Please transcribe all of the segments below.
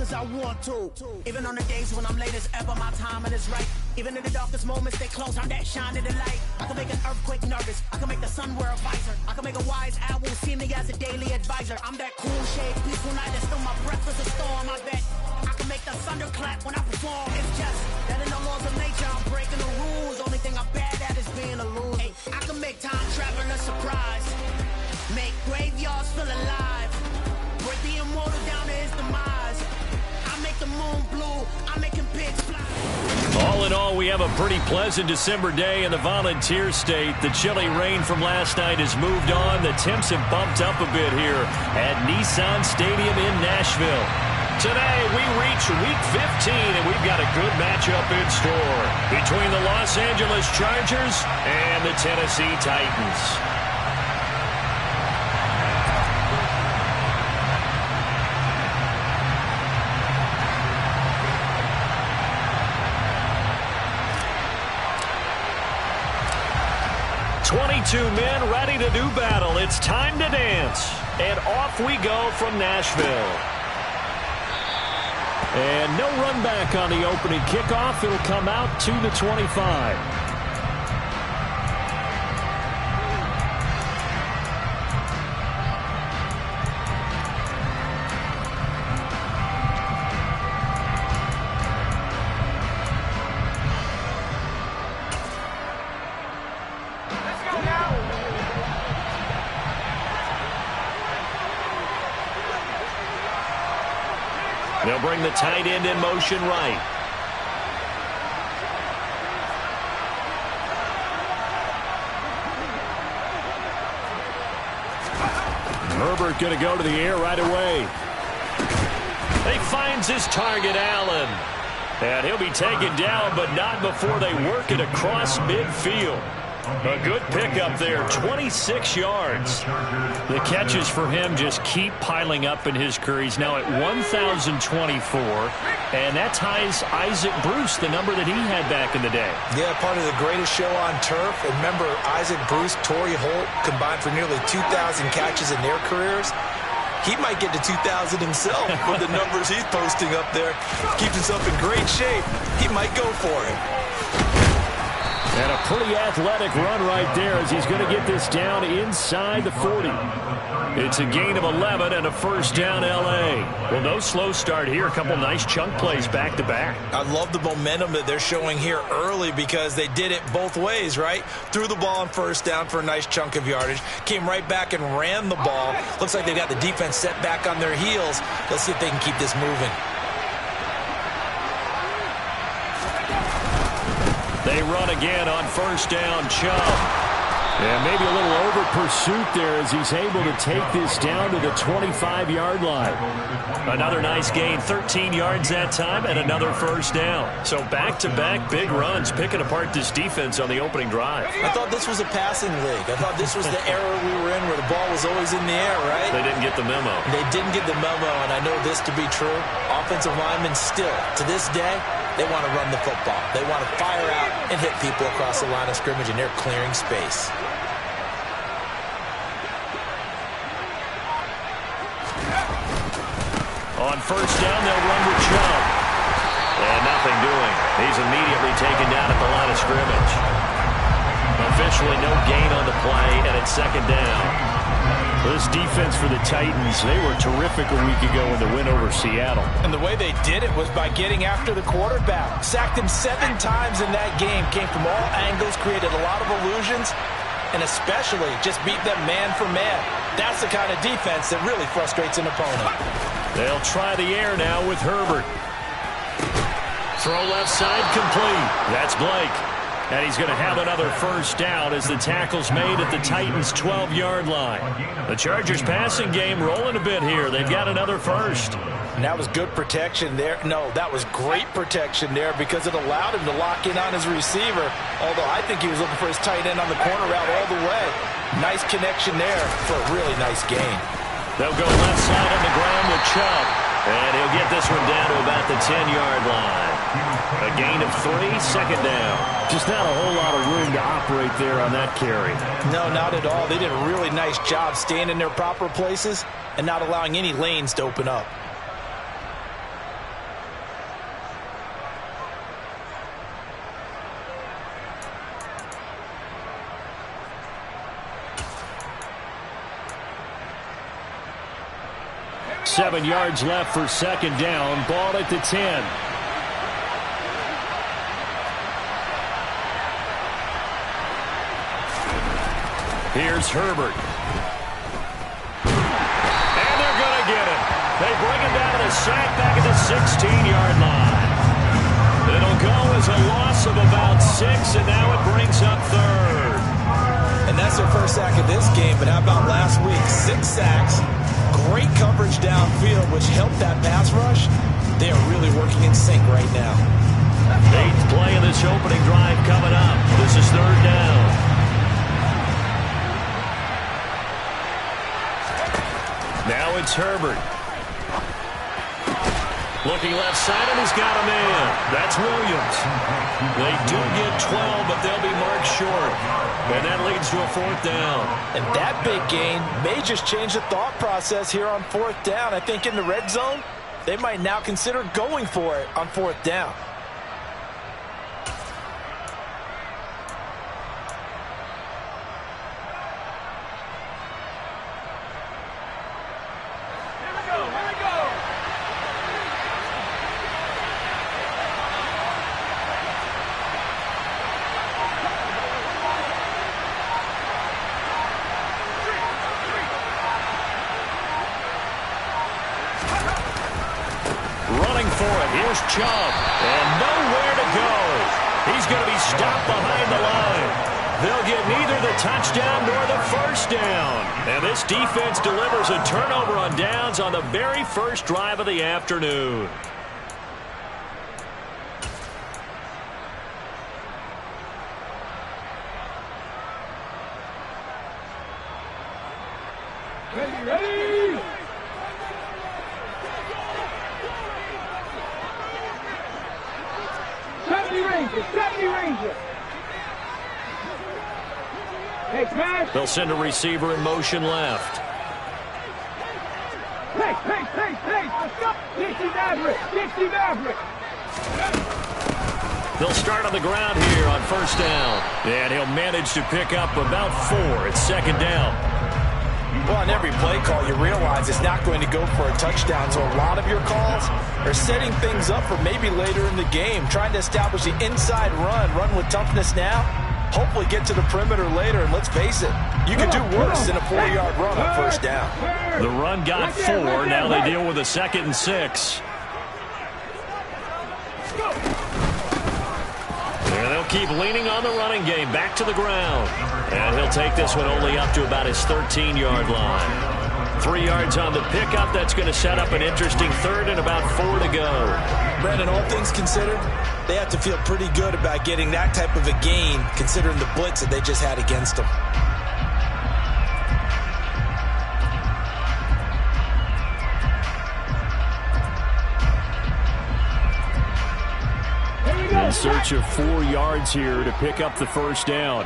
cause I want to. Even on the days when I'm late as ever, my timing is right. Even in the darkest moments, stay close, I'm that shining the light. I can make an earthquake nervous, I can make the sun wear a visor. I can make a wise owl see me as a daily advisor. I'm that cool shade, peaceful night, and still my breath is a storm. I bet I can make the thunder clap when I perform. It's just that in the laws of nature, I'm breaking the rules. Only thing I'm bad at is being a loser. Hey, I can make time traveling a surprise, make graveyards feel alive, break the immortal down to his demise. I make the moon blue, I'm making pigs fly. All in all, we have a pretty pleasant December day in the Volunteer State. The chilly rain from last night has moved on. The temps have bumped up a bit here at Nissan Stadium in Nashville. Today, we reach Week 15, and we've got a good matchup in store between the Los Angeles Chargers and the Tennessee Titans. Two men ready to do battle. It's time to dance. And off we go from Nashville. And no run back on the opening kickoff. It'll come out to the 25. They'll bring the tight end in motion right. Herbert going to go to the air right away. He finds his target, Allen. And he'll be taken down, but not before they work it across midfield. A good pickup there, 26 yards. The catches for him just keep piling up in his career. He's now at 1,024, and that ties Isaac Bruce, the number that he had back in the day. Yeah, part of the greatest show on turf. And remember, Isaac Bruce, Torrey Holt combined for nearly 2,000 catches in their careers. He might get to 2,000 himself with the numbers he's posting up there. Keeps himself in great shape. He might go for it. And a pretty athletic run right there as he's going to get this down inside the 40. It's a gain of 11 and a first down, L.A. Well, no slow start here. A couple nice chunk plays back-to-back. I love the momentum that they're showing here early because they did it both ways, right? Threw the ball on first down for a nice chunk of yardage. Came right back and ran the ball. Looks like they've got the defense set back on their heels. Let's see if they can keep this moving. They run again on first down, Chubb. And maybe a little over pursuit there as he's able to take this down to the 25-yard line. Another nice gain, 13 yards that time, and another first down. So back-to-back big runs, picking apart this defense on the opening drive. I thought this was a passing league. I thought this was the era we were in where the ball was always in the air, right? They didn't get the memo. They didn't get the memo, and I know this to be true. Offensive linemen still, to this day, they want to run the football. They want to fire out and hit people across the line of scrimmage, and they're clearing space. On first down, they'll run with Chubb. And nothing doing. He's immediately taken down at the line of scrimmage. Officially no gain on the play, and it's second down. This defense for the Titans, they were terrific a week ago in the win over Seattle. And the way they did it was by getting after the quarterback. Sacked him 7 times in that game. Came from all angles, created a lot of illusions, and especially just beat them man for man. That's the kind of defense that really frustrates an opponent. They'll try the air now with Herbert. Throw left side complete. That's Blake. And he's going to have another first down as the tackle's made at the Titans' 12-yard line. The Chargers' passing game rolling a bit here. They've got another first. And that was good protection there. No, that was great protection there because it allowed him to lock in on his receiver. Although I think he was looking for his tight end on the corner route all the way. Nice connection there for a really nice gain. They'll go left side on the ground with Chubb. And he'll get this one down to about the 10-yard line. A gain of 3, second down. Just not a whole lot of room to operate there on that carry. No, not at all. They did a really nice job staying in their proper places and not allowing any lanes to open up. 7 yards left for second down. Ball at the 10. Here's Herbert. And they're going to get him. They bring him down to the sack back at the 16-yard line. It'll go as a loss of about 6, and now it brings up third. And that's their first sack of this game, but how about last week? 6 sacks, great coverage downfield, which helped that pass rush. They are really working in sync right now. 8th play of this opening drive coming up. This is third down. Now it's Herbert. Looking left side, and he's got a man. That's Williams. They do get 12, but they'll be marked short. And that leads to a 4th down. And that big gain may just change the thought process here on 4th down. I think in the red zone, they might now consider going for it on 4th down. Here's Chubb, and nowhere to go. He's going to be stopped behind the line. They'll get neither the touchdown nor the first down. And this defense delivers a turnover on downs on the very first drive of the afternoon. Ready? Ranger. Hey, smash. They'll send a receiver in motion left. Hey. Let's go. Dixie Maverick. They'll start on the ground here on first down. And he'll manage to pick up about 4. It's second down. Well, on every play call, you realize it's not going to go for a touchdown. So a lot of your calls are setting things up for maybe later in the game, trying to establish the inside run with toughness now, hopefully get to the perimeter later. And let's face it, you could do worse than a 4-yard run on first down. The run got 4. Now they deal with a 2nd and 6. And they'll keep leaning on the running game. Back to the ground. And he'll take this one only up to about his 13-yard line. 3 yards on the pickup. That's going to set up an interesting third and about 4 to go. Brandon, all things considered, they have to feel pretty good about getting that type of a gain, considering the blitz that they just had against them. In search of 4 yards here to pick up the first down.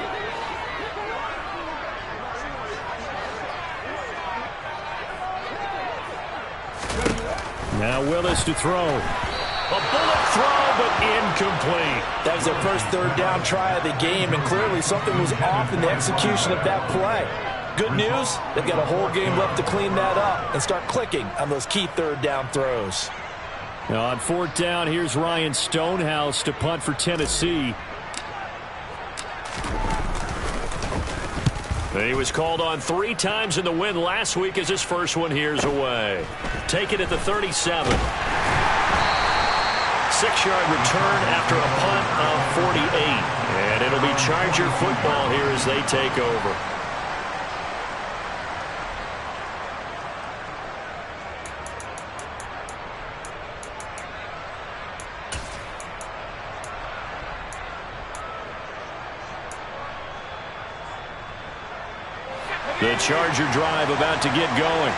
Now Willis to throw. A bullet throw, but incomplete. That was their first third down try of the game, and clearly something was off in the execution of that play. Good news, they've got a whole game left to clean that up and start clicking on those key third down throws. Now on 4th down, here's Ryan Stonehouse to punt for Tennessee. He was called on 3 times in the win last week as his first one here's away. Take it at the 37. 6-yard return after a punt of 48. And it'll be Charger football here as they take over. The Charger drive about to get going.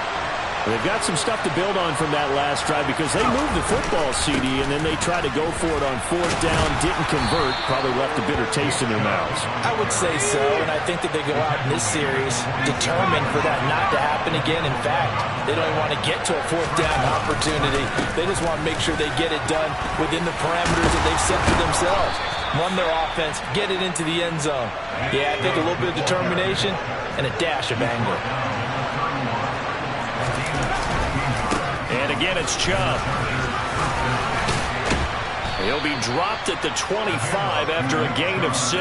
They've got some stuff to build on from that last drive because they moved the football, CD, and then they tried to go for it on 4th down, didn't convert, probably left a bitter taste in their mouths. I would say so, and I think that they go out in this series determined for that not to happen again. In fact, they don't even want to get to a 4th down opportunity. They just want to make sure they get it done within the parameters that they've set for themselves. Run their offense, get it into the end zone. Yeah, I think a little bit of determination and a dash of anger. And again, it's Chubb. He'll be dropped at the 25 after a gain of 6.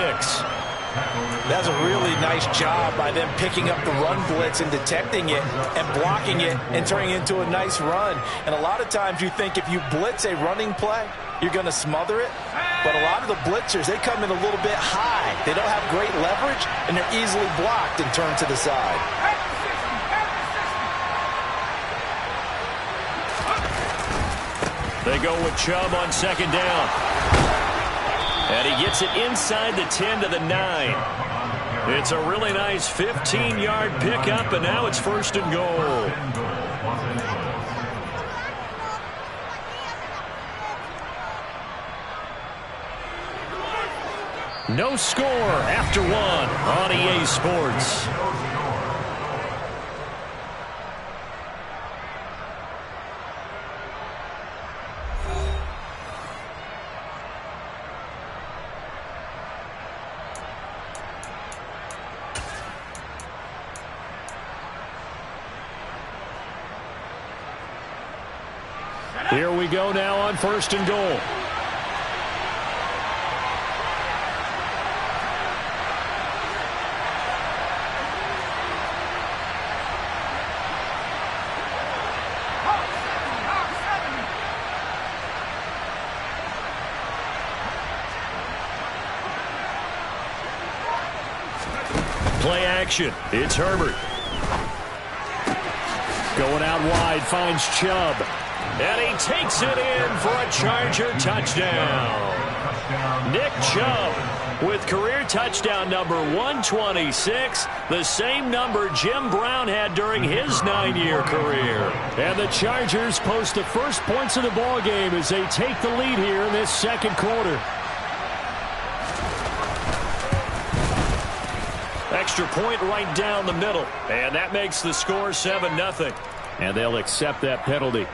That's a really nice job by them picking up the run blitz and detecting it and blocking it and turning it into a nice run. And a lot of times you think if you blitz a running play, you're going to smother it. But a lot of the blitzers, they come in a little bit high. They don't have great leverage, and they're easily blocked and turned to the side. They go with Chubb on second down. And he gets it inside the 10 to the 9. It's a really nice 15-yard pickup, and now it's first and goal. No score after 1 on EA Sports. Here we go now on first and goal. Play action. It's Herbert. Going out wide, finds Chubb. And he takes it in for a Charger touchdown. Nick Chubb with career touchdown number 126, the same number Jim Brown had during his 9-year career. And the Chargers post the first points of the ball game as they take the lead here in this second quarter. Extra point right down the middle, and that makes the score 7-0. And they'll accept that penalty.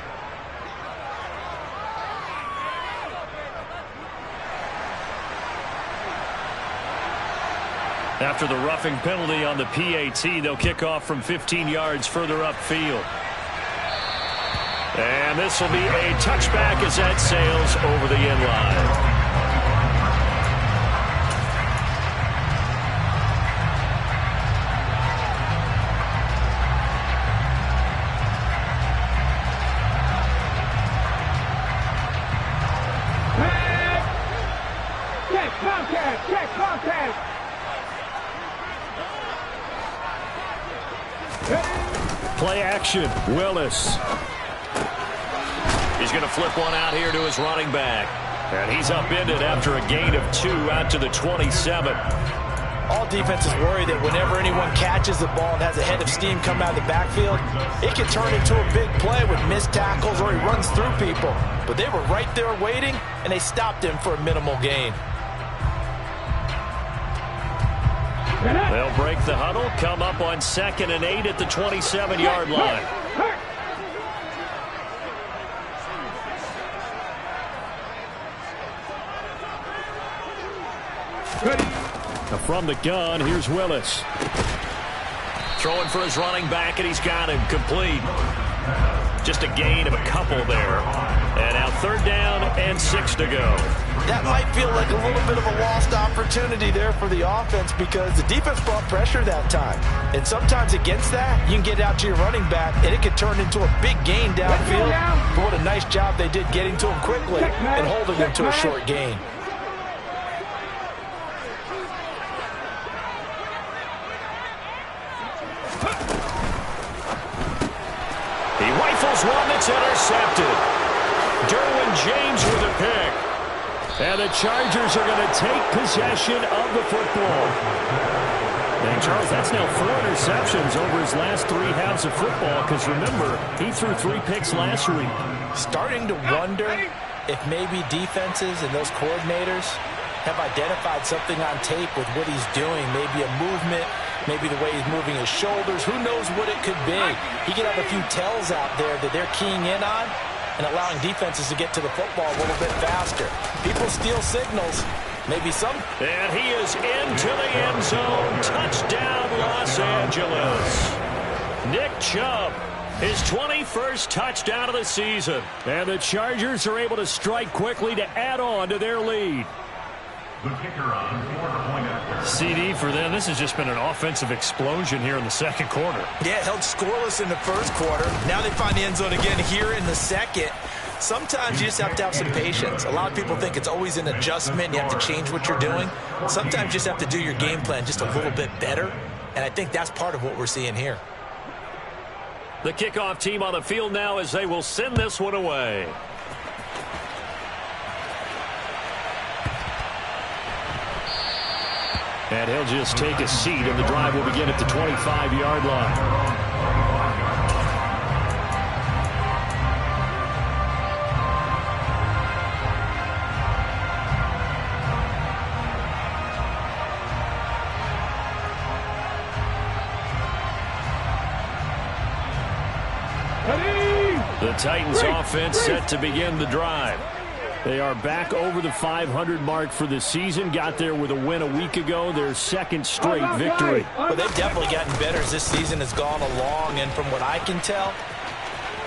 After the roughing penalty on the PAT, they'll kick off from 15 yards further upfield. And this will be a touchback as that sails over the end line. Check contact. Play action. Willis. He's going to flip one out here to his running back. And he's upended after a gain of 2 out to the 27. All defenses worry that whenever anyone catches the ball and has a head of steam come out of the backfield, it can turn into a big play with missed tackles or he runs through people. But they were right there waiting, and they stopped him for a minimal gain. They'll break the huddle, come up on 2nd and 8 at the 27-yard line. From the gun, here's Willis. Throwing for his running back, and he's got him complete. Just a gain of a couple there. And now 3rd down and 6 to go. That might feel like a little bit of a lost opportunity there for the offense because the defense brought pressure that time. And sometimes against that, you can get out to your running back, and it could turn into a big gain downfield. But what a nice job they did getting to him quickly and holding him to a short gain. He rifles one that's intercepted. Derwin James with a pick. And the Chargers are going to take possession of the football. And Charles, that's now 4 interceptions over his last 3 halves of football because remember, he threw 3 picks last week. Starting to wonder if maybe defenses and those coordinators have identified something on tape with what he's doing. Maybe a movement, maybe the way he's moving his shoulders. Who knows what it could be? He could have a few tells out there that they're keying in on and allowing defenses to get to the football a little bit faster. People steal signals. Maybe some. And he is into the end zone. Touchdown, Los Angeles. Nick Chubb His 21st touchdown of the season. And the Chargers are able to strike quickly to add on to their lead. The kicker on quarter-point CD for them. This has just been an offensive explosion here in the second quarter. Yeah, held scoreless in the first quarter. Now they find the end zone again here in the second. Sometimes you just have to have some patience. A lot of people think it's always an adjustment. You have to change what you're doing. Sometimes you just have to do your game plan just a little bit better. And I think that's part of what we're seeing here. The kickoff team on the field now as they will send this one away. And he'll just take a seat, and the drive will begin at the 25-yard line. The Titans offense set to begin the drive. They are back over the 500 mark for the season. Got there with a win a week ago, their second straight victory. Well, they've definitely gotten better as this season has gone along, and from what I can tell,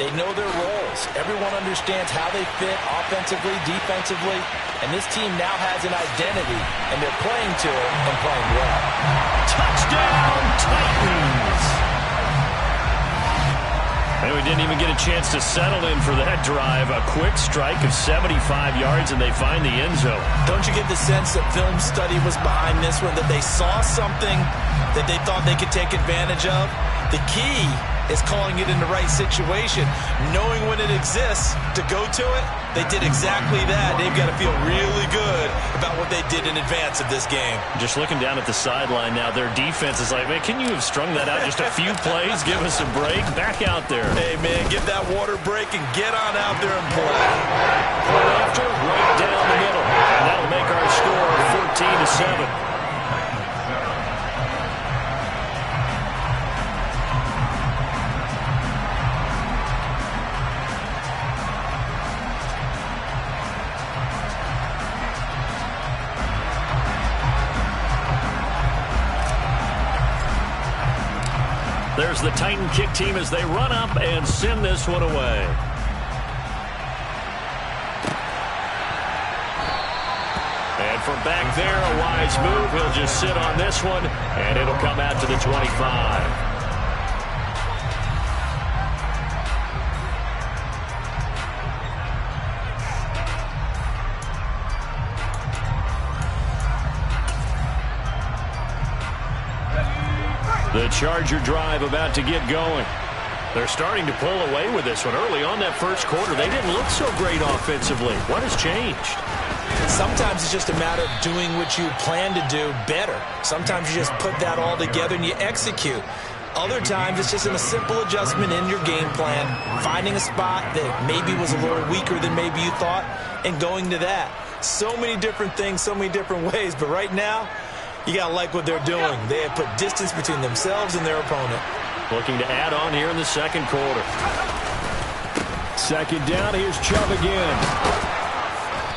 they know their roles. Everyone understands how they fit offensively, defensively, and this team now has an identity, and they're playing to it and playing well. Touchdown, Titans! And we didn't even get a chance to settle in for that drive. A quick strike of 75 yards, and they find the end zone. Don't you get the sense that film study was behind this one, that they saw something that they thought they could take advantage of? The key is calling it in the right situation, knowing when it exists to go to it. They did exactly that. They've got to feel really good about what they did in advance of this game. Just looking down at the sideline now, their defense is like, man, can you have strung that out just a few plays? Give us a break. Back out there. Hey, man, give that water break and get on out there and play. Play after, right down the middle. And that'll make our score 14-7. There's the Titan kick team as they run up and send this one away. And from back there, a wise move. He'll just sit on this one, and it'll come out to the 25. The Charger drive about to get going. They're starting to pull away with this one. Early on that first quarter, they didn't look so great offensively. What has changed? Sometimes it's just a matter of doing what you plan to do better. Sometimes you just put that all together and you execute. Other times it's just a simple adjustment in your game plan, finding a spot that maybe was a little weaker than maybe you thought, and going to that. So many different things, so many different ways, but right now, you got to like what they're doing. They have put distance between themselves and their opponent. Looking to add on here in the second quarter. Second down, here's Chubb again.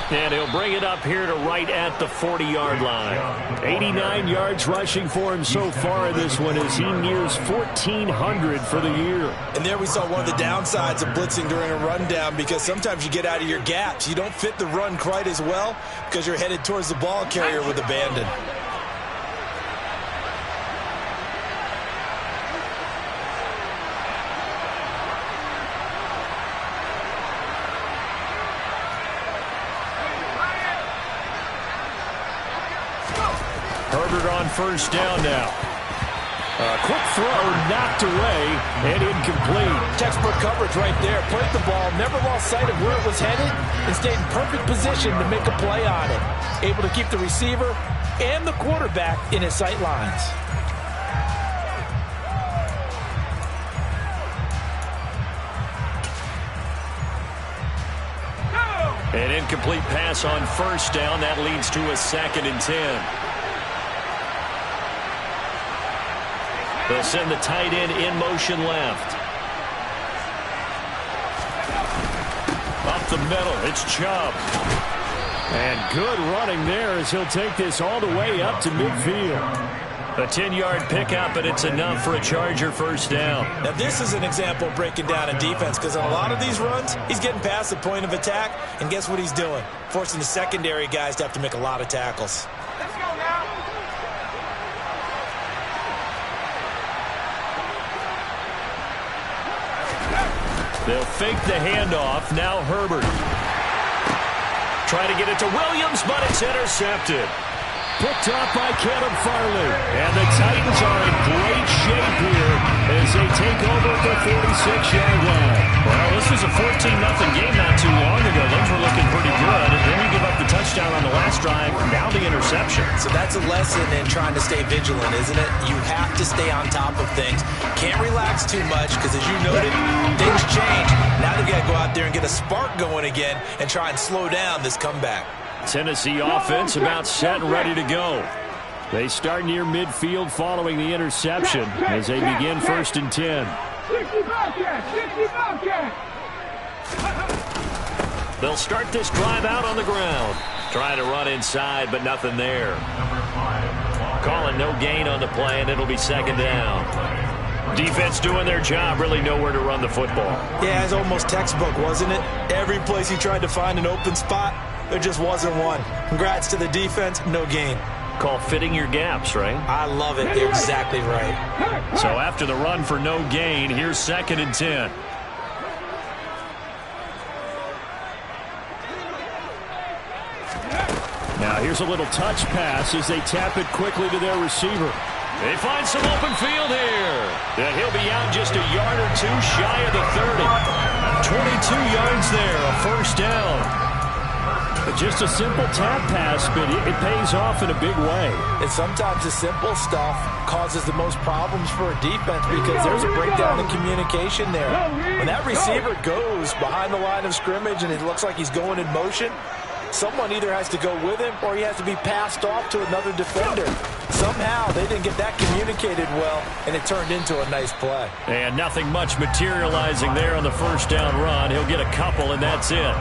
And he'll bring it up here to right at the 40-yard line. 89 yards rushing for him so far in this one as he nears 1,400 for the year. And there we saw one of the downsides of blitzing during a rundown, because sometimes you get out of your gaps. You don't fit the run quite as well because you're headed towards the ball carrier with abandon. Herbert on first down now. A quick throw knocked away and incomplete. Textbook coverage right there. Played the ball, never lost sight of where it was headed, and stayed in perfect position to make a play on it. Able to keep the receiver and the quarterback in his sight lines. An incomplete pass on first down. That leads to a 2nd and 10. They'll send the tight end in motion left. Up the middle, it's Chubb. And good running there as he'll take this all the way up to midfield. A 10-yard pickup, and it's enough for a Charger first down. Now, this is an example of breaking down in defense because on a lot of these runs, he's getting past the point of attack, and guess what he's doing? Forcing the secondary guys to have to make a lot of tackles. Let's go now. They'll fake the handoff. Now Herbert. Try to get it to Williams, but it's intercepted. Picked off by Caleb Farley. And the Titans are in great shape here as they take over at the 46-yard line. Well, this was a 14-0 game not too long ago. Things were looking pretty good. And then you give up the touchdown on the last drive, now the interception. So that's a lesson in trying to stay vigilant, isn't it? You have to stay on top of things. Can't relax too much because, as you noted, things change. Now they've got to go out there and get a spark going again and try and slow down this comeback. Tennessee offense about set and ready to go. They start near midfield following the interception as they begin 1st and 10. 60 Bobcats! 60 Bobcats! They'll start this drive out on the ground. Trying to run inside, but nothing there. Calling no gain on the play, and it'll be 2nd down. Defense doing their job, really nowhere to run the football. Yeah, it's almost textbook, wasn't it? Every place he tried to find an open spot, there just wasn't one. Congrats to the defense, no gain. Call fitting your gaps, right? I love it. You're exactly right. So after the run for no gain, here's 2nd and 10. Now here's a little touch pass as they tap it quickly to their receiver. They find some open field here. And he'll be out just a yard or two shy of the 30. 22 yards there, a first down. Just a simple tap pass, but it pays off in a big way. And sometimes the simple stuff causes the most problems for a defense because there's a breakdown in communication there. When that receiver goes behind the line of scrimmage and it looks like he's going in motion, someone either has to go with him or he has to be passed off to another defender. Somehow they didn't get that communicated well, and it turned into a nice play. And nothing much materializing there on the first down run. He'll get a couple, and that's it.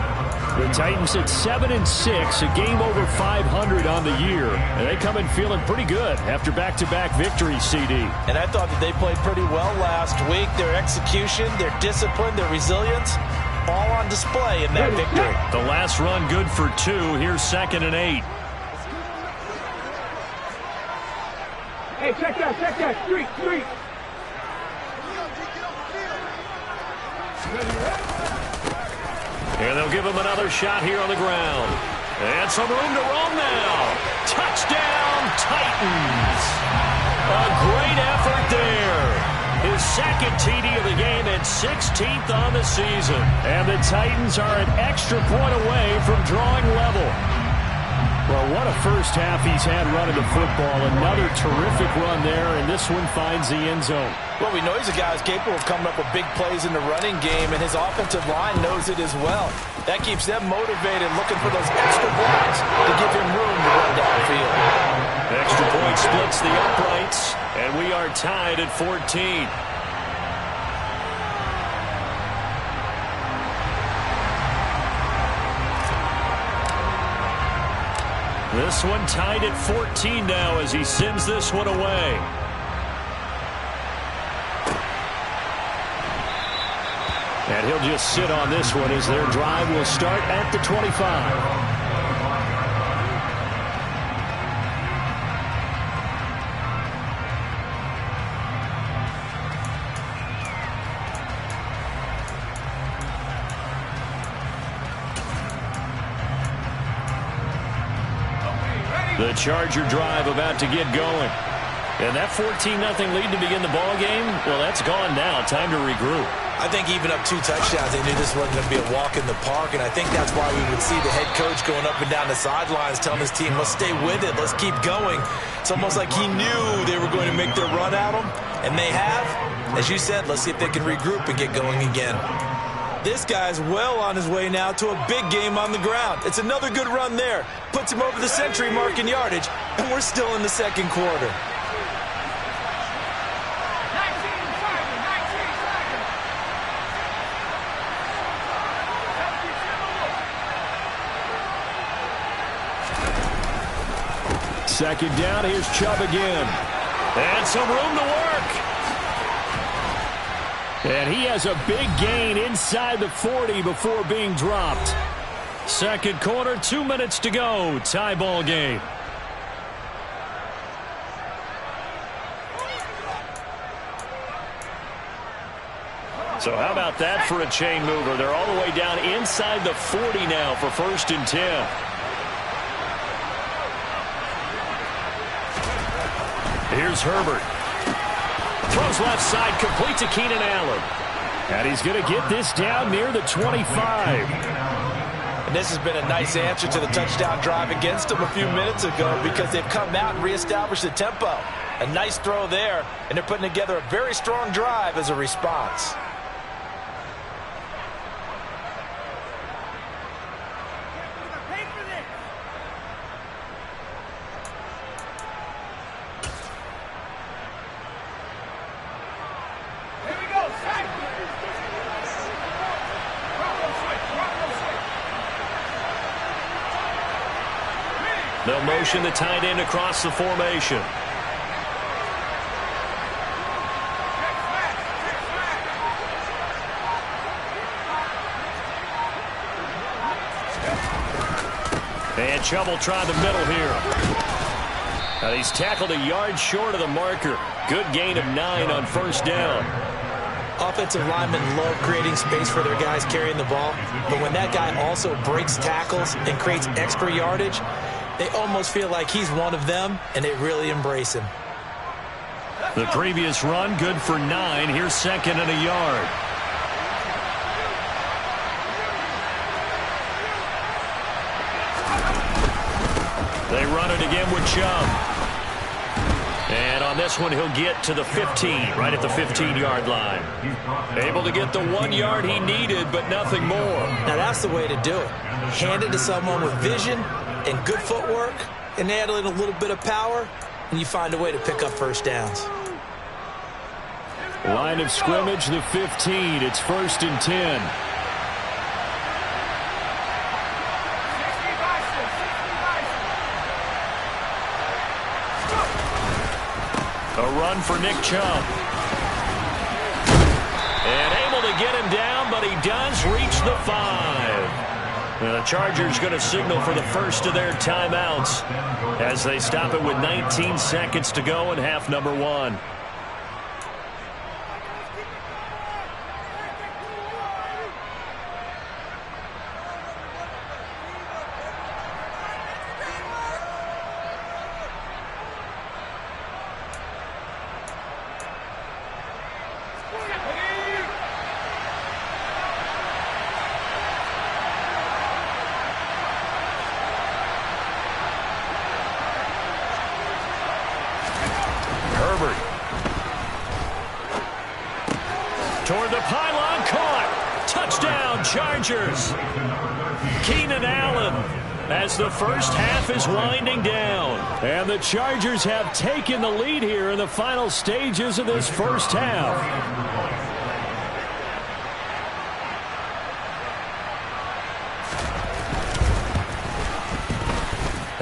The Titans at 7-6, a game over 500 on the year. And they come in feeling pretty good after back-to-back victories, CD. And I thought that they played pretty well last week. Their execution, their discipline, their resilience, all on display in that victory. The last run good for 2. Here's 2nd and 8. Hey, check that. Street. And they'll give him another shot here on the ground. And some room to roam now. Touchdown, Titans. A great effort there. His 2nd TD of the game and 16th on the season. And the Titans are an extra point away from drawing level. Well, what a first half he's had running the football. Another terrific run there, and this one finds the end zone. Well, we know he's a guy who's capable of coming up with big plays in the running game, and his offensive line knows it as well. That keeps them motivated, looking for those extra blocks to give him room to run downfield. Extra point splits the uprights, and we are tied at 14. This one tied at 14 now as he sends this one away. And he'll just sit on this one as their drive will start at the 25. The Charger drive about to get going. And that 14-0 lead to begin the ball game, well, that's gone now. Time to regroup. I think even up 2 touchdowns, they knew this wasn't going to be a walk in the park, and I think that's why we would see the head coach going up and down the sidelines telling his team, let's stay with it, let's keep going. It's almost like he knew they were going to make their run at him, and they have. As you said, let's see if they can regroup and get going again. This guy's well on his way now to a big game on the ground. It's another good run there. Puts him over the century mark in yardage, and we're still in the 2nd quarter. Second down, here's Chubb again. And some room to work. And he has a big gain inside the 40 before being dropped. Second quarter, 2 minutes to go. Tie ball game. So how about that for a chain mover? They're all the way down inside the 40 now for 1st and 10. Here's Herbert. Throws left side, complete to Keenan Allen. And he's going to get this down near the 25. And this has been a nice answer to the touchdown drive against them a few minutes ago because they've come out and reestablished the tempo. A nice throw there, and they're putting together a very strong drive as a response. They'll motion the tight end across the formation. And Chubb tried the middle here. And he's tackled a yard short of the marker. Good gain of 9 on 1st down. Offensive linemen love creating space for their guys carrying the ball, but when that guy also breaks tackles and creates extra yardage, they almost feel like he's one of them, and they really embrace him. The previous run, good for 9. Here's 2nd and a yard. They run it again with Chubb. And on this one, he'll get to the 15, right at the 15-yard line. Able to get the 1 yard he needed, but nothing more. Now, that's the way to do it. Hand it to someone with vision and good footwork, and add in a little bit of power, and you find a way to pick up 1st downs. Line of scrimmage, the 15. It's 1st and 10. A run for Nick Chubb. And able to get him down, but he does reach the 5. And the Chargers going to signal for the first of their timeouts as they stop it with 19 seconds to go in half number 1. Toward the pylon, caught. Touchdown, Chargers. Keenan Allen as the first half is winding down. And the Chargers have taken the lead here in the final stages of this first half.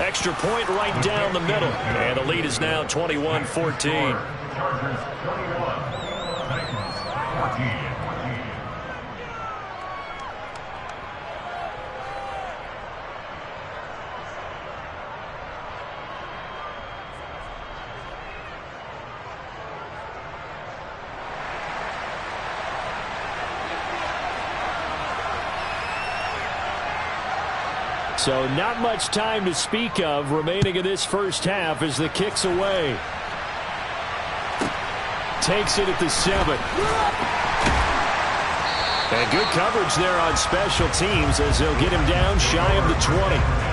Extra point right down the middle. And the lead is now 21-14. Chargers 21, Titans 14. So not much time to speak of remaining in this first half as the kick's away. Takes it at the 7. And good coverage there on special teams as they'll get him down shy of the 20.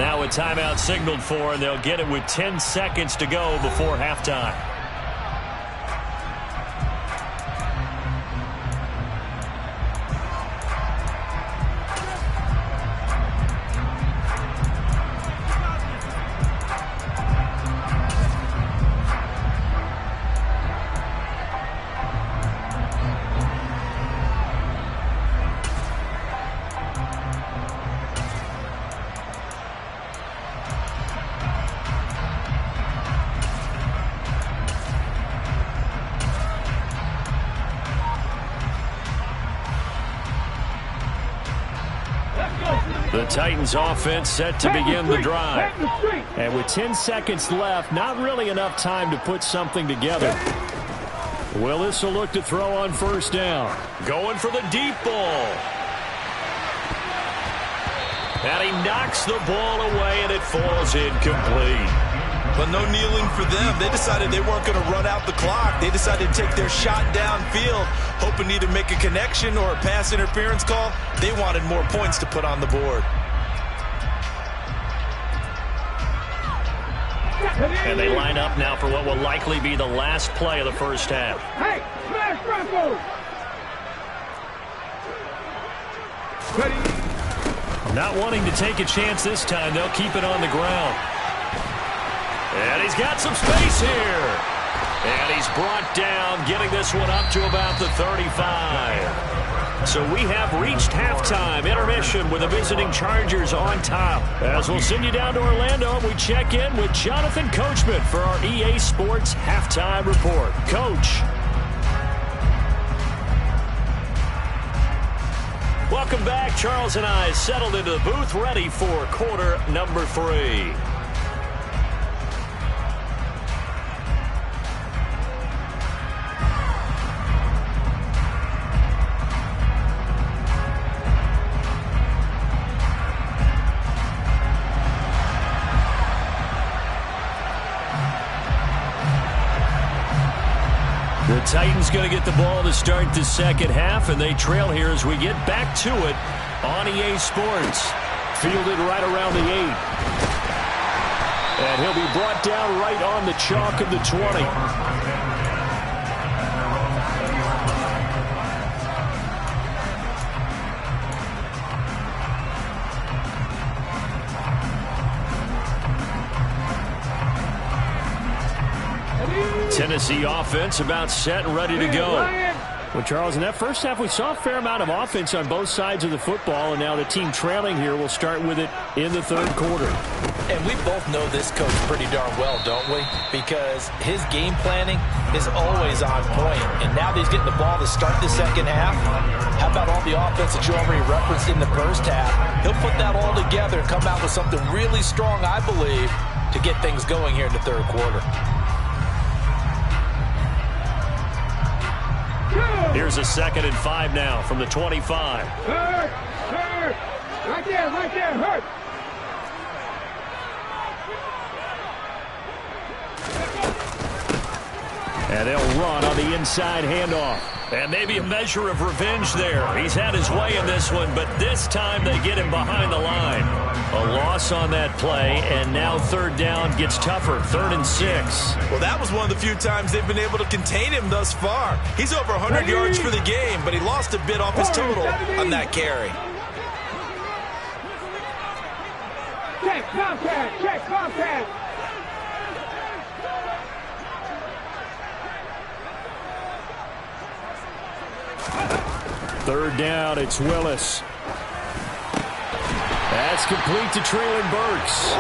Now a timeout signaled for, and they'll get it with 10 seconds to go before halftime. The Titans offense set to begin the drive. And with 10 seconds left, not really enough time to put something together. Willis will look to throw on first down. Going for the deep ball. And he knocks the ball away, and it falls incomplete. But no kneeling for them. They decided they weren't going to run out the clock. They decided to take their shot downfield, hoping to either make a connection or a pass interference call. They wanted more points to put on the board. And they line up now for what will likely be the last play of the first half. Hey, smash Broncos! Ready? Not wanting to take a chance this time, they'll keep it on the ground. And he's got some space here. And he's brought down, getting this one up to about the 35. So we have reached halftime. Intermission with the visiting Chargers on top. As we'll send you down to Orlando, we check in with Jonathan Coachman for our EA Sports Halftime Report. Coach. Welcome back. Charles and I settled into the booth, ready for quarter number 3. The Titans going to get the ball to start the second half, and they trail here as we get back to it on EA Sports. Fielded right around the 8. And he'll be brought down right on the chalk of the 20. Tennessee offense about set and ready to go. Well, Charles, in that first half, we saw a fair amount of offense on both sides of the football, and now the team trailing here will start with it in the third quarter. And we both know this coach pretty darn well, don't we? Because his game planning is always on point. And now that he's getting the ball to start the second half, how about all the offense that you already referenced in the first half? He'll put that all together and come out with something really strong, I believe, to get things going here in the third quarter. Here's a 2nd and 5 now from the 25. Hurt! Hurt! Right there, hurt! And they'll run on the inside handoff. And maybe a measure of revenge there. He's had his way in this one, but this time they get him behind the line. A loss on that play, and now third down gets tougher. 3rd and 6. Well, that was one of the few times they've been able to contain him thus far. He's over 100 yards for the game, but he lost a bit off his total on that carry. Check contact! Check contact! Third down, it's Willis. That's complete to Traylon Burks.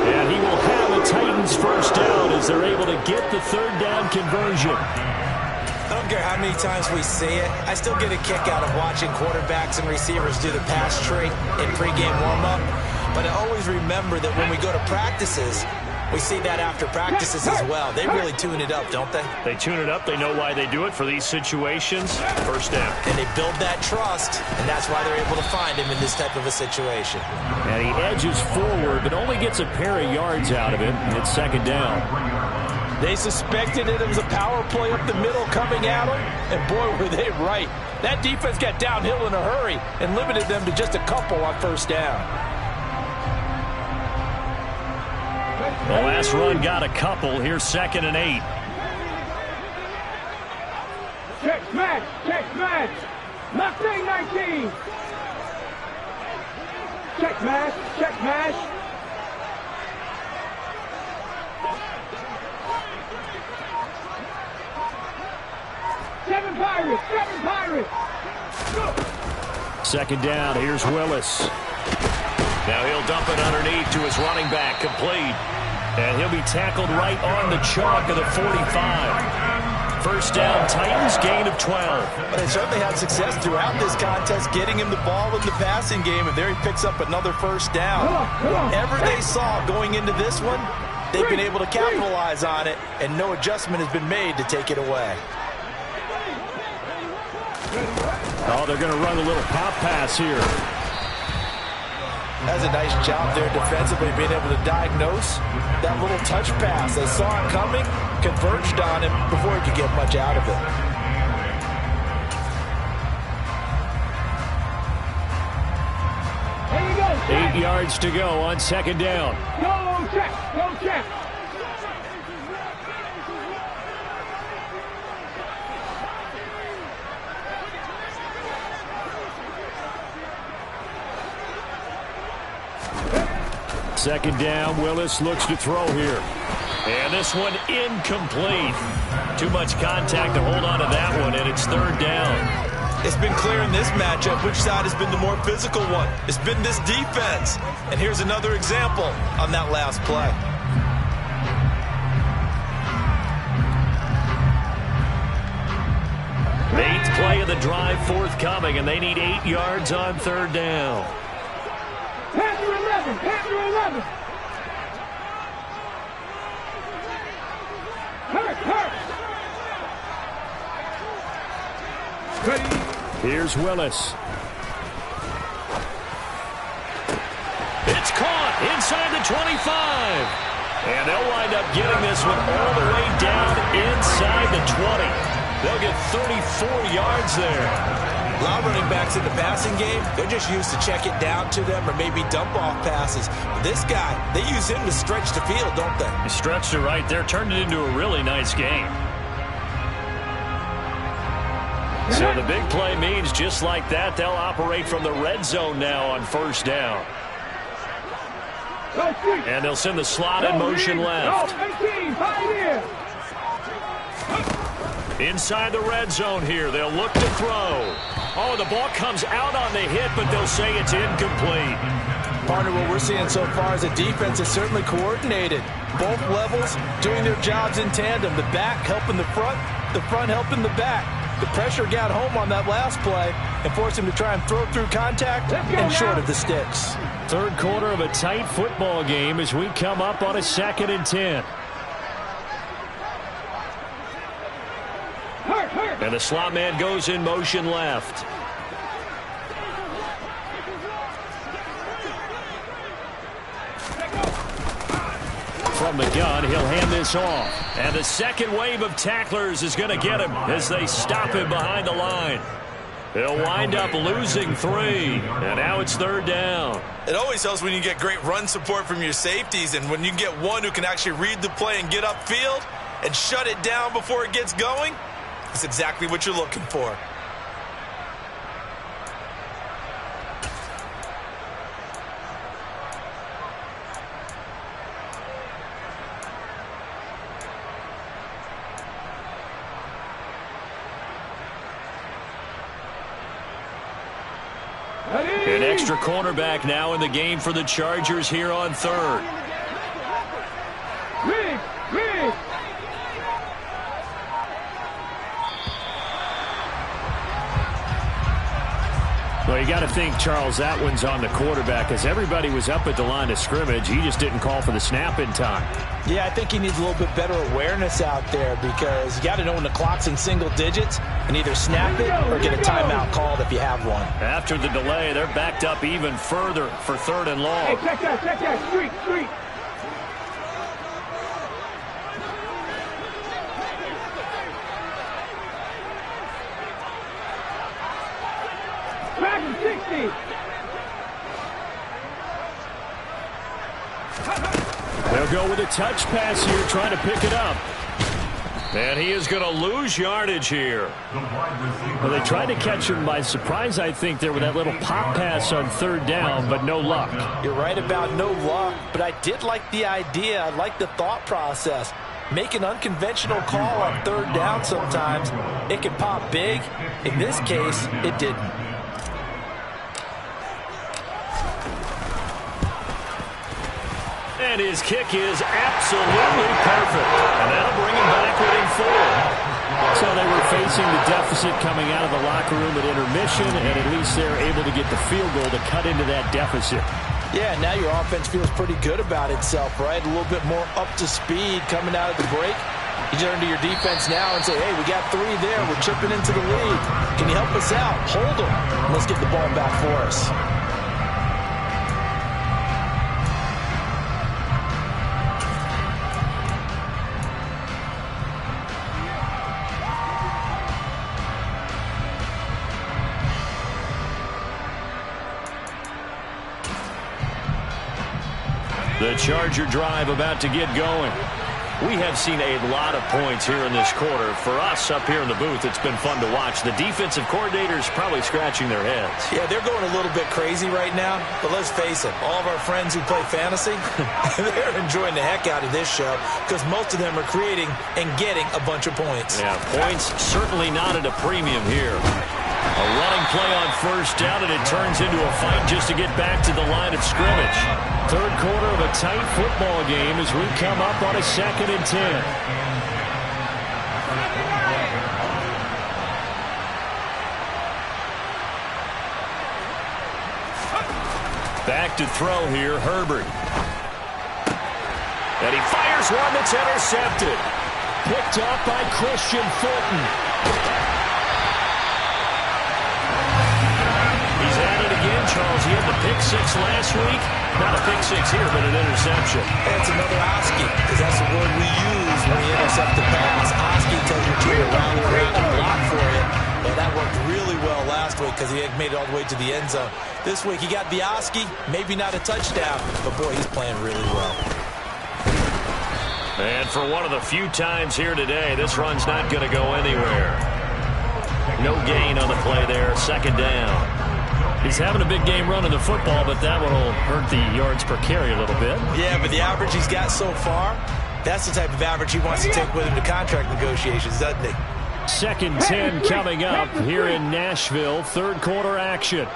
And he will have a Titans first down as they're able to get the third down conversion. I don't care how many times we see it. I still get a kick out of watching quarterbacks and receivers do the pass tree in pregame warm-up. But I always remember that when we go to practices, we see that after practices as well. They really tune it up, don't they? They tune it up. They know why they do it for these situations. First down. And they build that trust, and that's why they're able to find him in this type of a situation. And he edges forward, but only gets a pair of yards out of it, and it's 2nd down. They suspected it was a power play up the middle coming at them, and boy, were they right. That defense got downhill in a hurry and limited them to just a couple on first down. The last run got a couple. Here's 2nd and 8. Check smash. Check smash. Mustang 19. Check smash. Check smash. Seven Pirates. 2nd down. Here's Willis. Now he'll dump it underneath to his running back, complete. And he'll be tackled right on the chalk of the 45. First down, Titans, gain of 12. They certainly had success throughout this contest getting him the ball in the passing game, and there he picks up another first down. Whatever they saw going into this one, they've been able to capitalize on it, and no adjustment has been made to take it away. Oh, they're going to run a little pop pass here. That's a nice job there defensively, being able to diagnose that little touch pass. They saw it coming, converged on him before he could get much out of it. There you go. 8 yards to go on 2nd down. Go check. Go check. Second down, Willis looks to throw here. And this one incomplete. Too much contact to hold on to that one, and it's 3rd down. It's been clear in this matchup which side has been the more physical one. It's been this defense. And here's another example on that last play. Eighth play of the drive forthcoming, and they need 8 yards on 3rd down. Panther 11. Panther 11. Hurt. Ready. Here's Willis. It's caught inside the 25. And they'll wind up getting this one all the way down inside the 20. They'll get 34 yards there. A lot of running backs in the passing game, they're just used to check it down to them or maybe dump off passes. But this guy, they use him to stretch the field, don't they? He stretched it right there, turned it into a really nice game. So the big play means just like that, they'll operate from the red zone now on 1st down. And they'll send the slot in motion left. Inside the red zone here, they'll look to throw. Oh, the ball comes out on the hit, but they'll say it's incomplete. Partner, what we're seeing so far is a defense is certainly coordinated. Both levels doing their jobs in tandem. The back helping the front helping the back. The pressure got home on that last play and forced him to try and throw through contact and short of the sticks. 3rd quarter of a tight football game as we come up on a 2nd and 10. And the slot man goes in motion left. From the gun, he'll hand this off. And the second wave of tacklers is going to get him as they stop him behind the line. They'll wind up losing 3. And now it's 3rd down. It always helps when you get great run support from your safeties, and when you get one who can actually read the play and get upfield and shut it down before it gets going. That's exactly what you're looking for. An extra cornerback now in the game for the Chargers here on 3rd. Rig. Well, you got to think, Charles, that one's on the quarterback as everybody was up at the line of scrimmage. He just didn't call for the snap in time. Yeah, I think he needs a little bit better awareness out there because you got to know when the clock's in single digits and either snap it or get a timeout called if you have one. After the delay, they're backed up even further for 3rd and long. Hey, check that. Street. Dragon 60. They'll go with a touch pass here, trying to pick it up. And he is going to lose yardage here. Well, they tried to catch him by surprise, I think, there with that little pop pass on third down, but no luck. You're right about no luck, but I did like the idea. I like the thought process. Make an unconventional call on third down sometimes. It can pop big. In this case, it didn't. And his kick is absolutely perfect. And that'll bring him back within 4. So they were facing the deficit coming out of the locker room at intermission, and at least they're able to get the field goal to cut into that deficit. Yeah, now your offense feels pretty good about itself, right? A little bit more up to speed coming out of the break. You turn to your defense now and say, hey, we got 3 there. We're chipping into the lead. Can you help us out? Hold them. Let's get the ball back for us. The Charger drive about to get going. We have seen a lot of points here in this quarter. For us up here in the booth, it's been fun to watch. The defensive coordinators probably scratching their heads. Yeah, they're going a little bit crazy right now. But let's face it, all of our friends who play fantasy, they're enjoying the heck out of this show because most of them are creating and getting a bunch of points. Yeah, points certainly not at a premium here. A running play on first down, and it turns into a fight just to get back to the line of scrimmage. Third quarter of a tight football game as we come up on a 2nd and 10. Back to throw here, Herbert. And he fires one that's intercepted. Picked up by Christian Fulton. He's at it again, Charles. He had the pick 6 last week. Not a pick 6 here, but an interception. That's another Oski, because that's the word we use when we intercept the pass. Oski tells your team to round around and block for you. Well, that worked really well last week because he had made it all the way to the end zone. This week he got the Oski, maybe not a touchdown, but boy, he's playing really well. And for one of the few times here today, this run's not going to go anywhere. No gain on the play there, 2nd down. He's having a big game running the football, but that one will hurt the yards per carry a little bit. Yeah, but the average he's got so far, that's the type of average he wants to take with him to contract negotiations, doesn't he? 2nd 10 coming up here in Nashville. Third quarter action.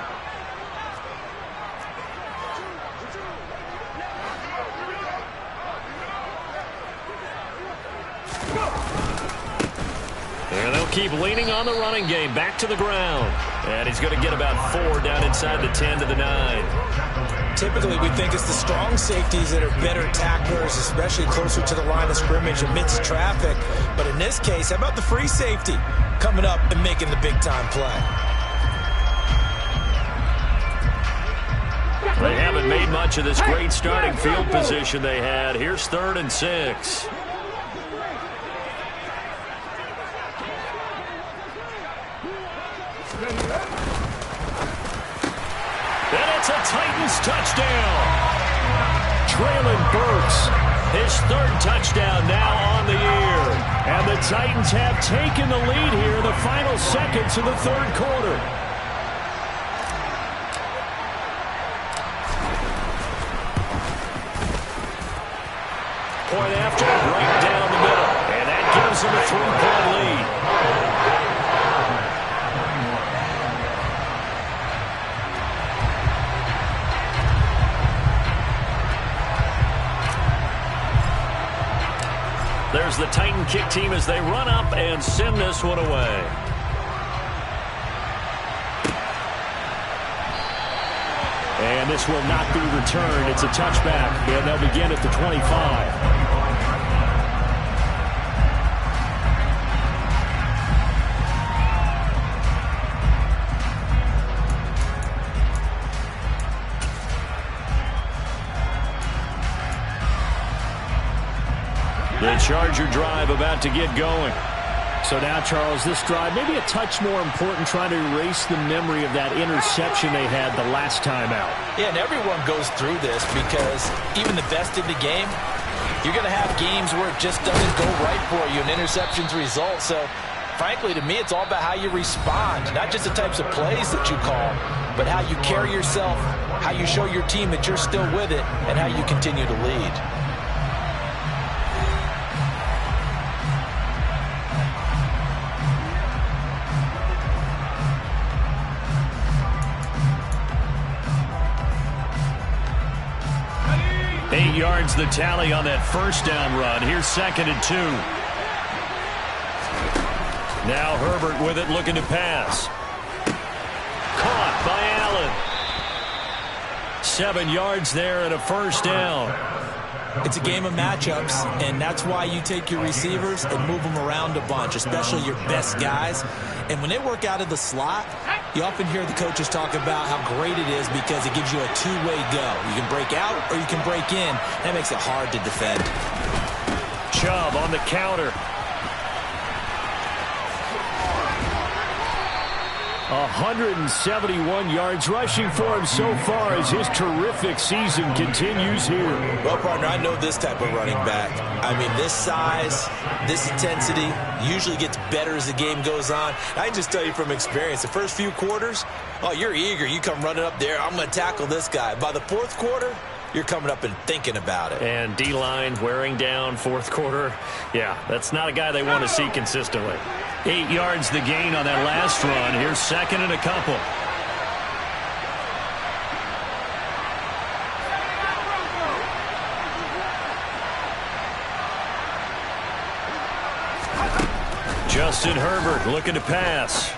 And they'll keep leaning on the running game. Back to the ground. And he's going to get about 4 down inside the 10 to the 9. Typically, we think it's the strong safeties that are better tacklers, especially closer to the line of scrimmage amidst traffic. But in this case, how about the free safety coming up and making the big-time play? They haven't made much of this great starting field position they had. Here's 3rd and 6. And it's a Titans touchdown. Traylon Burks, his 3rd touchdown now on the year. And the Titans have taken the lead here in the final seconds of the 3rd quarter. Point after, right down the middle. And that gives them a 3-point lead. There's the Titan kick team as they run up and send this one away. And this will not be returned. It's a touchback, and they'll begin at the 25. The Charger drive about to get going. So now, Charles, this drive maybe a touch more important, trying to erase the memory of that interception they had the last time out. Yeah, and everyone goes through this because even the best in the game, You're going to have games where it just doesn't go right for you and interceptions result. So, frankly, to me, it's all about how you respond, not just the types of plays that you call, but how you carry yourself, how you show your team that you're still with it, and how you continue to lead. Yards the tally on that first down run. Here's 2nd and 2. Now Herbert with it, looking to pass. Caught by Allen. 7 yards there and a first down. It's a game of matchups, and that's why you take your receivers and move them around a bunch, especially your best guys. And when they work out of the slot, you often hear the coaches talk about how great it is because it gives you a two-way go. You can break out or you can break in. That makes it hard to defend. Chubb on the counter. 171 yards rushing for him so far as his terrific season continues here. Well, partner, I know this type of running back. I mean, this size, this intensity usually gets better as the game goes on. I can just tell you from experience, the first few quarters, oh, you're eager. You come running up there, I'm going to tackle this guy. By the fourth quarter, you're coming up and thinking about it. And D-line wearing down fourth quarter. Yeah, that's not a guy they want to see consistently. 8 yards the gain on that last run. Here's 2nd and a couple. Justin Herbert looking to pass.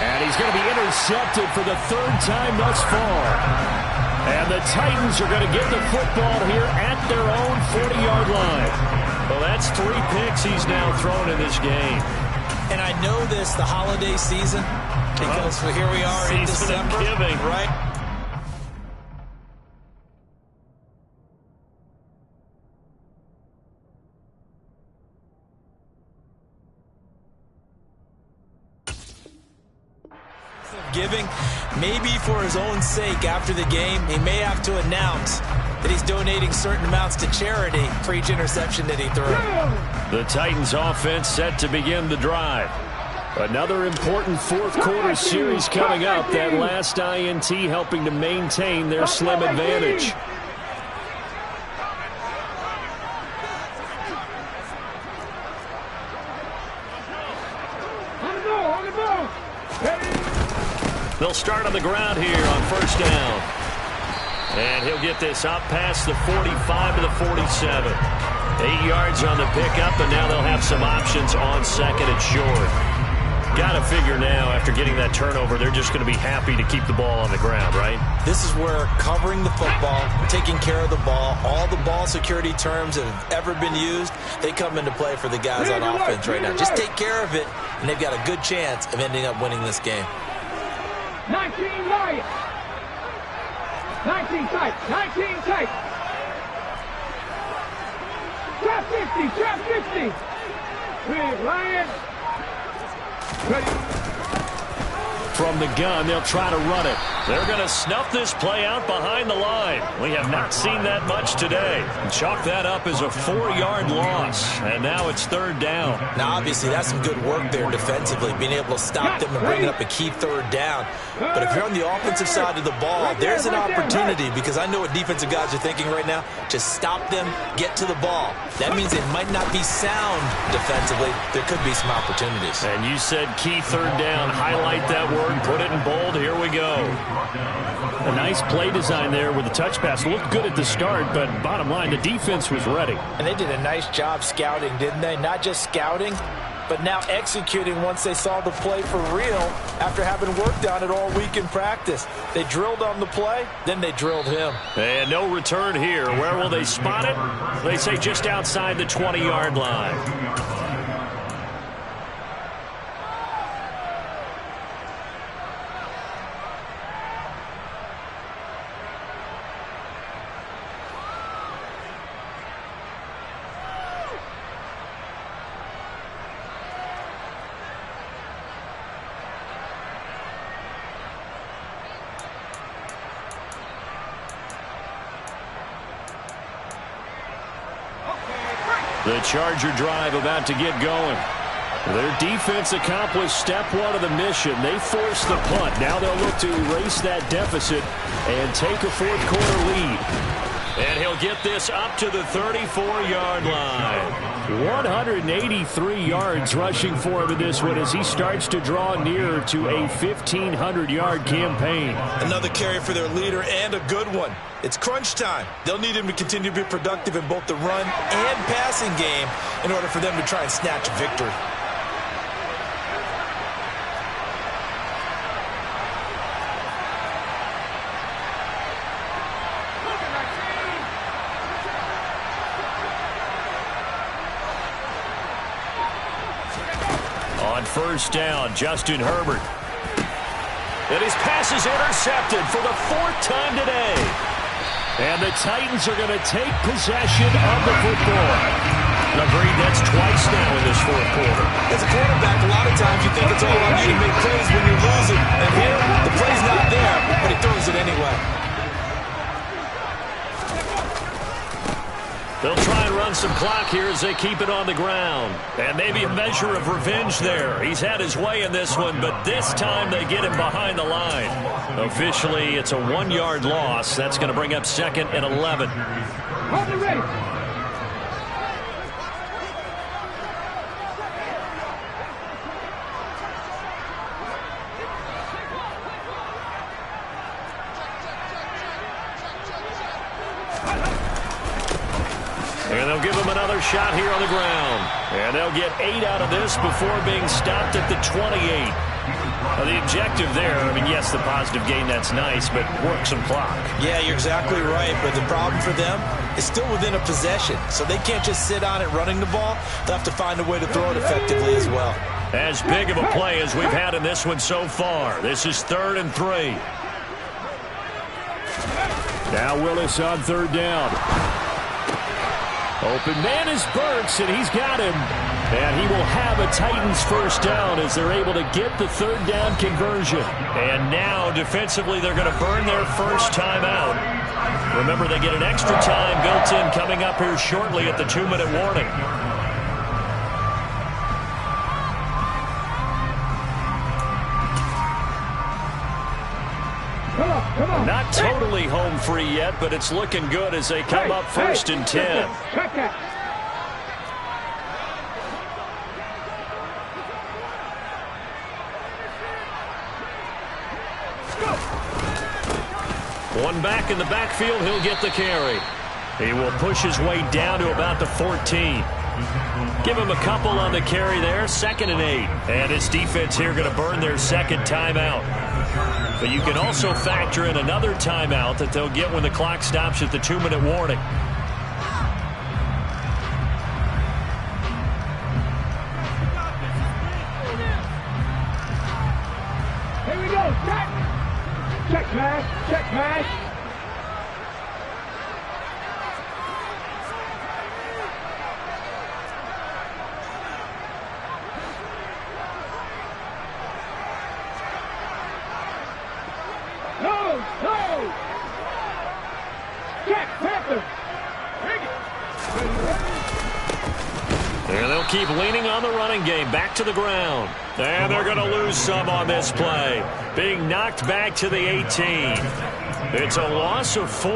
And he's going to be intercepted for the 3rd time thus far. And the Titans are going to get the football here at their own 40-yard line. Well, that's 3 picks he's now thrown in this game. And I know this, the holiday season, because here we are in December, right? Giving, maybe for his own sake after the game, he may have to announce that he's donating certain amounts to charity for each interception that he threw. The Titans offense set to begin the drive. Another important fourth quarter series coming up. That last INT helping to maintain their slim advantage. They'll start on the ground here on first down. And he'll get this up past the 45 to the 47. 8 yards on the pickup, and now they'll have some options on 2nd and short. Got to figure now, after getting that turnover, they're just going to be happy to keep the ball on the ground, right? This is where covering the football, taking care of the ball, all the ball security terms that have ever been used, they come into play for the guys on offense right now. Just take care of it, and they've got a good chance of ending up winning this game. 19 Lions. 19 tight. 19 tight. Trap 50. Trap 50. Big Lions. Ready. From the gun, they'll try to run it. They're going to snuff this play out behind the line. We have not seen that much today. Chalk that up as a 4-yard loss. And now it's 3rd down. Now, obviously, that's some good work there defensively, being able to stop them and bring up a key 3rd down. But if you're on the offensive side of the ball, there's an opportunity, because I know what defensive guys are thinking right now. Just stop them, get to the ball. That means it might not be sound defensively. There could be some opportunities. And you said key 3rd down. Highlight that word. Put it in bold. Here we go. A nice play design there with the touch pass. Looked good at the start, but bottom line, the defense was ready. And they did a nice job scouting, didn't they? Not just scouting, but now executing once they saw the play for real after having worked on it all week in practice. They drilled on the play, then they drilled him. And no return here. Where will they spot it? They say just outside the 20-yard line. The Charger drive about to get going. Their defense accomplished step one of the mission. They forced the punt. Now they'll look to erase that deficit and take a fourth-quarter lead. And he'll get this up to the 34-yard line. 183 yards rushing for him in this one as he starts to draw nearer to a 1,500-yard campaign. Another carry for their leader and a good one. It's crunch time. They'll need him to continue to be productive in both the run and passing game in order for them to try and snatch a victory. On first down, Justin Herbert. And his pass is intercepted for the fourth time today. And the Titans are going to take possession of the football. Agreed, that's twice now in this fourth quarter. As a quarterback, a lot of times you think it's all on you to make plays when you're losing. And here, the play's not there, but he throws it anyway. They'll try and run some clock here as they keep it on the ground. And maybe a measure of revenge there. He's had his way in this one, but this time they get him behind the line. Officially, it's a 1-yard loss. That's going to bring up 2nd and 11. Hold the race. And they'll give him another shot here on the ground. And they'll get 8 out of this before being stopped at the 28. The objective there, I mean, yes, the positive gain, that's nice, but work some clock. Yeah, you're exactly right, but the problem for them is still within a possession, so they can't just sit on it running the ball. They'll have to find a way to throw it effectively as well. As big of a play as we've had in this one so far. This is 3rd and 3. Now Willis on 3rd down. Open man is Burks, and he's got him. And he will have a Titans first down as they're able to get the 3rd down conversion. And now, defensively, they're going to burn their first timeout. Remember, they get an extra time built in coming up here shortly at the 2-minute warning. Come on. Not totally home free yet, but it's looking good as they come up 1st and 10. Check that. One back in the backfield, he'll get the carry. He will push his way down to about the 14. Give him a couple on the carry there, 2nd and 8. And his defense here going to burn their 2nd timeout. But you can also factor in another timeout that they'll get when the clock stops at the 2-minute warning. Here we go. Check pass. Check pass. No! Check, Panther! And they'll keep leaning on the running game. Back to the ground. And they're going to lose some on this play. Being knocked back to the 18. It's a loss of 4.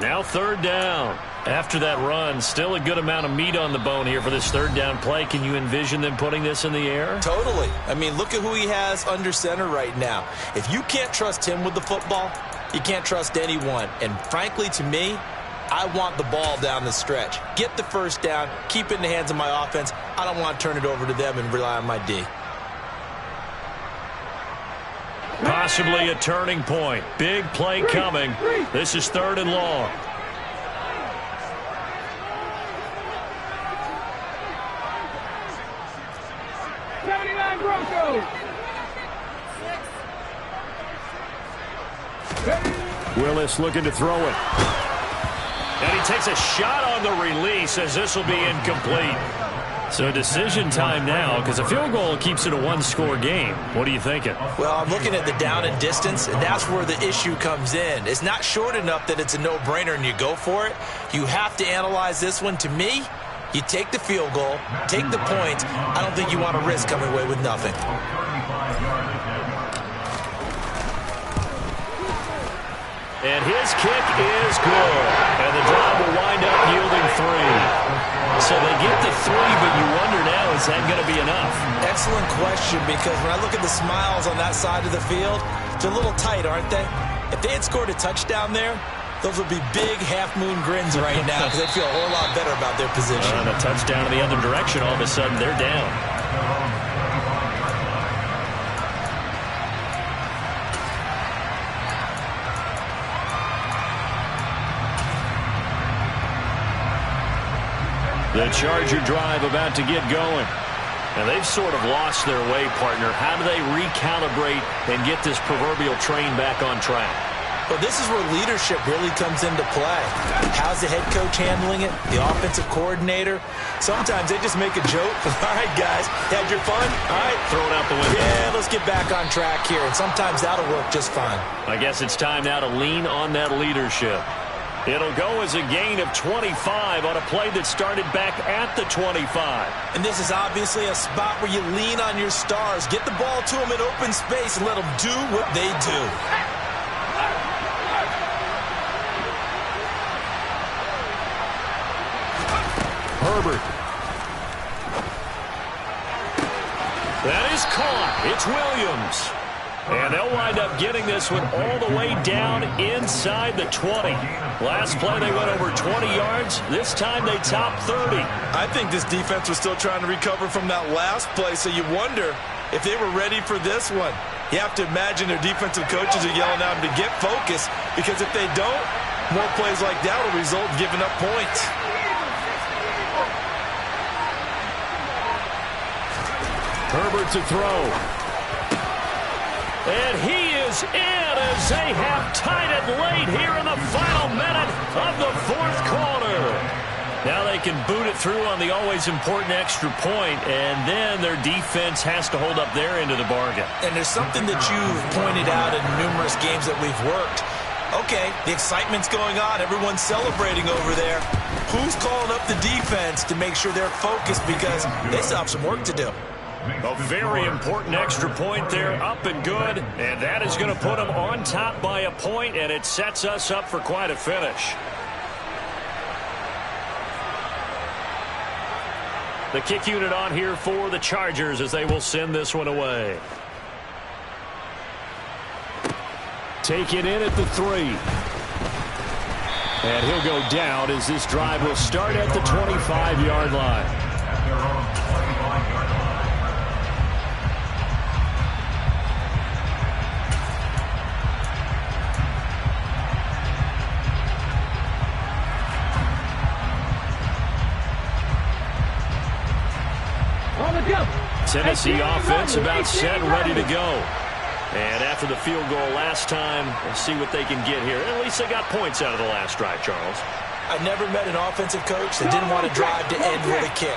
Now 3rd down. After that run, still a good amount of meat on the bone here for this 3rd down play. Can you envision them putting this in the air? Totally. I mean, look at who he has under center right now. If you can't trust him with the football, you can't trust anyone. And frankly, to me, I want the ball down the stretch. Get the first down, keep it in the hands of my offense. I don't want to turn it over to them and rely on my D. Possibly a turning point. Big play coming. This is 3rd and long. Willis looking to throw it. And he takes a shot on the release as this will be incomplete. So decision time now because a field goal keeps it a 1-score game. What are you thinking? Well, I'm looking at the down and distance, and that's where the issue comes in. It's not short enough that it's a no-brainer and you go for it. You have to analyze this one. To me, You take the field goal, take the points. I don't think you want to risk coming away with nothing. And his kick is good. And the drive will wind up yielding 3. So they get the 3, but you wonder now, is that going to be enough? Excellent question, because when I look at the smiles on that side of the field, they're a little tight, aren't they? If they had scored a touchdown there, those would be big half-moon grins right now because they'd feel a whole lot better about their position. And a touchdown in the other direction, all of a sudden they're down. The Charger drive about to get going. And they've sort of lost their way, partner. How do they recalibrate and get this proverbial train back on track? Well, this is where leadership really comes into play. How's the head coach handling it? The offensive coordinator? Sometimes they just make a joke. All right, guys, had your fun? All right. Throw it out the window. Yeah, let's get back on track here. And sometimes that'll work just fine. I guess it's time now to lean on that leadership. It'll go as a gain of 25 on a play that started back at the 25. And this is obviously a spot where you lean on your stars. Get the ball to them in open space and let them do what they do. Herbert. That is caught. It's Williams. And they'll wind up getting this one all the way down inside the 20. Last play they went over 20 yards. This time they topped 30. I think this defense was still trying to recover from that last play, so you wonder if they were ready for this one. You have to imagine their defensive coaches are yelling at them to get focused, because if they don't, more plays like that will result in giving up points. Herbert to throw. And he is in as they have tied it late here in the final minute of the fourth quarter. Now they can boot it through on the always important extra point, and then their defense has to hold up their end of the bargain. And there's something that you've pointed out in numerous games that we've worked. Okay, the excitement's going on. Everyone's celebrating over there. Who's calling up the defense to make sure they're focused, because they still have some work to do. A very important extra point there, up and good, and that is going to put them on top by a point, and it sets us up for quite a finish. The kick unit on here for the Chargers as they will send this one away. Take it in at the 3. And he'll go down as this drive will start at the 25-yard line. Tennessee offense about set and ready to go. And after the field goal last time, we'll see what they can get here. At least they got points out of the last drive, Charles. I've never met an offensive coach that didn't want to drive to end with a kick.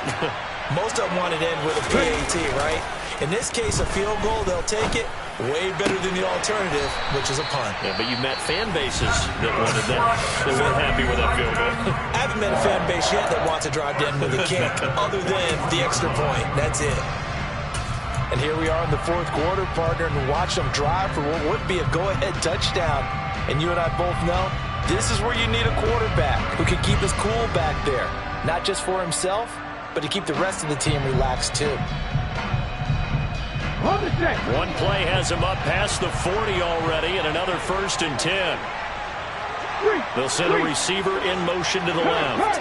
Most of them wanted to end with a PAT, right? In this case, a field goal, they'll take it. Way better than the alternative, which is a punt. Yeah, but you've met fan bases that wanted that. They weren't happy with that field goal. I haven't met a fan base yet that wants to drive to end with a kick, other than the extra point. That's it. And here we are in the fourth quarter, partner, and watch them drive for what would be a go-ahead touchdown. And you and I both know this is where you need a quarterback who can keep his cool back there. Not just for himself, but to keep the rest of the team relaxed too. One play has him up past the 40 already, and another 1st and 10. They'll send a receiver in motion to the left.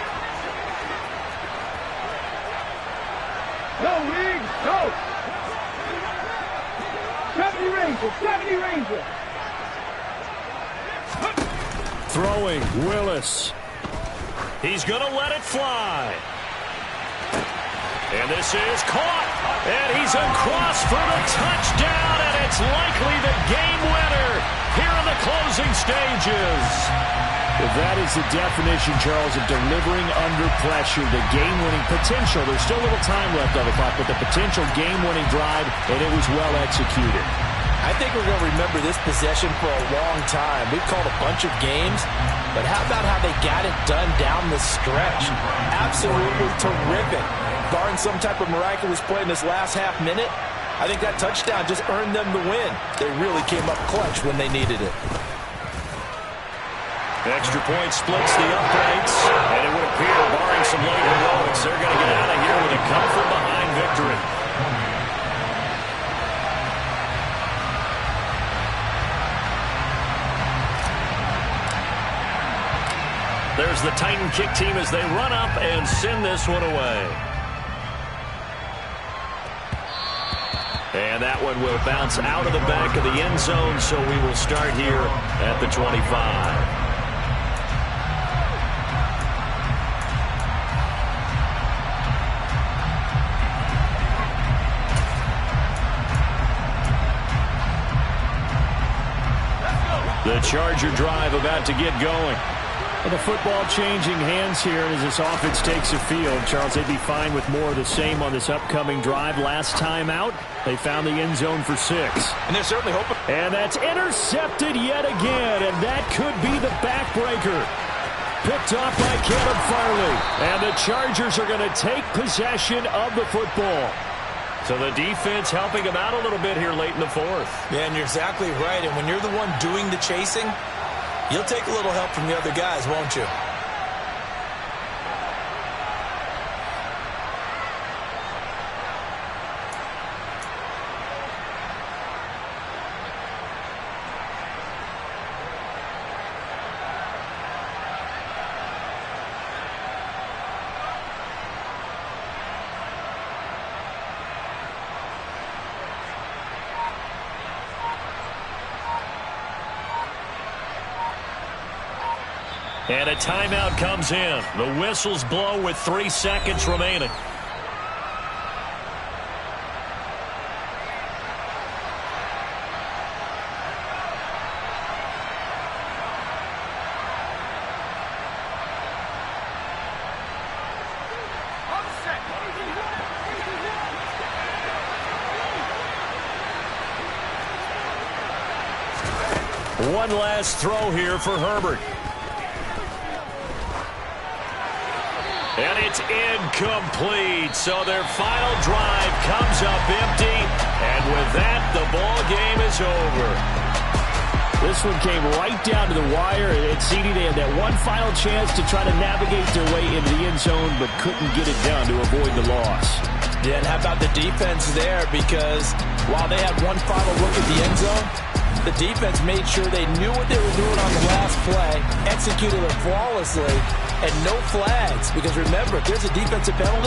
Go, Wings, go! 70 Ranger! Throwing, Willis. He's going to let it fly. And this is caught. And he's across for the touchdown, and it's likely the game winner here in the closing stages. If that is the definition, Charles, of delivering under pressure, the game-winning potential. There's still a little time left on the clock, but the potential game-winning drive, and it was well executed. I think we're going to remember this possession for a long time. We've called a bunch of games, but how about how they got it done down the stretch? Absolutely terrific. Barring some type of miraculous play in this last half minute, I think that touchdown just earned them the win. They really came up clutch when they needed it. Extra point splits the uprights, and it would appear, barring some late heroics, they're going to get out of here with a come-from-behind victory. There's the Titan kick team as they run up and send this one away. And that one will bounce out of the back of the end zone, so we will start here at the 25. The Charger drive about to get going. Well, the football changing hands here as this offense takes the field. Charles, they'd be fine with more of the same on this upcoming drive. Last time out, they found the end zone for 6. And they're certainly hoping. And that's intercepted yet again, and that could be the backbreaker. Picked off by Caleb Farley. And the Chargers are going to take possession of the football. So the defense helping them out a little bit here late in the fourth. Yeah, and you're exactly right. And when you're the one doing the chasing, you'll take a little help from the other guys, won't you? And a timeout comes in. The whistles blow with 3 seconds remaining. One last throw here for Herbert. And it's incomplete. So their final drive comes up empty. And with that, the ball game is over. This one came right down to the wire. At CD, they had that one final chance to try to navigate their way into the end zone, but couldn't get it done to avoid the loss. Yeah, and how about the defense there? Because while they had one final look at the end zone, the defense made sure they knew what they were doing on the last play, executed it flawlessly, and no flags. Because remember, if there's a defensive penalty,